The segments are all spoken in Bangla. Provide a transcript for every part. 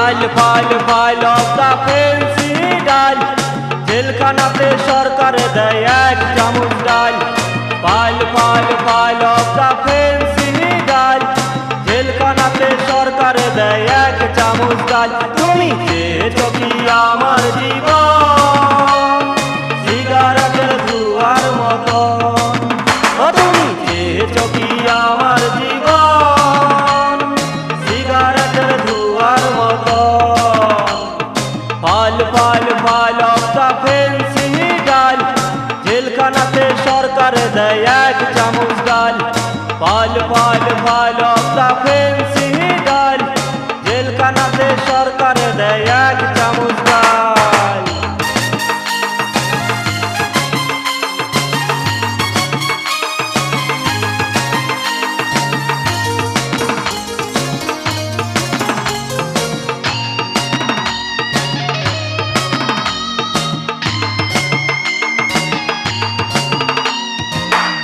ফাইল অফ দা ফেন্সি ডাল, জেলখানাতে সরকার দেয় এক চামচ ডাল। ফাইল অফ দা ফেন্সি ডাল, জেলখানাতে সরকার দেয় এক চামচ ডাল। তুমি চেয়েছো কি আমার জীবন সিগারেটের ধোঁয়ার মতো, তুমি চেয়েছো কি আমার জীবন সিগারেটের ধোঁয়ার মতো। ফাইল অফ দা ফেন্সি ডাল, জেলখানাতে সরকার দেয় এক চামচ ডাল। ফাইল অফ দা ফেন্সি ডাল, জেলখানাতে সরকার দেয় এক চামচ ডাল।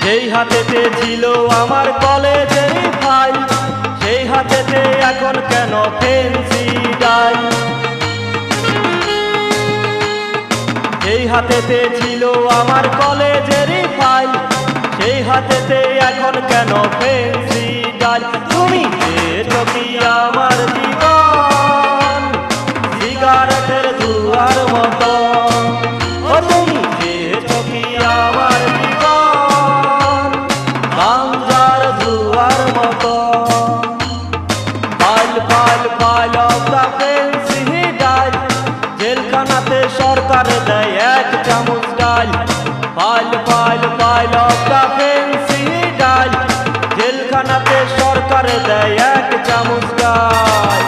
যেই হাতেতে ছিল আমার কলেজের ফাইল, সেই হাতেতে এখন কেন ফেন্সি ডাল। যেই হাতেতে ছিল আমার কলেজের ফাইল, সেই হাতেতে এখন কেন ফেন্সি ডাল। তুমি চেয়েছো কি আমার জীবন সিগারেটের ধোঁয়ার মতো, তুমি চেয়েছো কি আমার জীবন গাঞ্জার ধোঁয়ার মতো। ফাইল অফ দা ফেন্সি ডাল, জেলখানাতে সরকার দেয় এক চামচ ডাল। ফাইল অফ দা ফেন্সি ডাল, জেলখানাতে সরকার দেয় এক চামচ ডাল।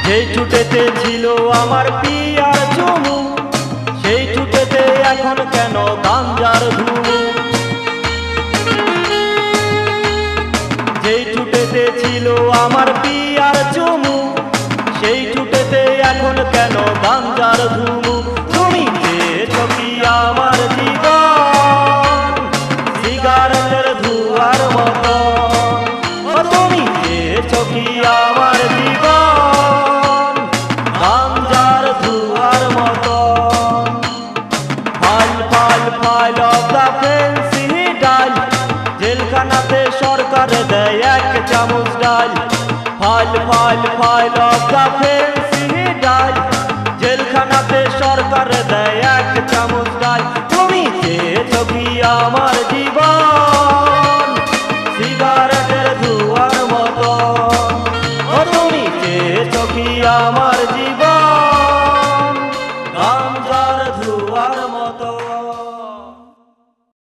যেই ঠুটেতে ছিল আমার পিয়ার চুমু, সেই ঠুটেতে এখন কেন গাঞ্জার ধুমু। যেই ঠুটেতে ছিল আমার পিয়ার চুমু, সেই ঠুটেতে এখন কেন গাঞ্জার ধুমু। তুমি চেয়েছো কি আমার জীবন সিগারেটের ধোঁয়ার মতো, তুমি চেয়েছো কি আমার জীবন গাঞ্জার ধোঁয়ার মতো। ফাইল অফ দা ফেন্সি ডাল, জেলখানাতে সরকার দেয় এক চামচ ডাল। ফাইল অফ দা ফেন্সি ডাল, জেলখানাতে সরকার দেয় এক চামচ ডাল। তুমি চেয়েছো কি আমার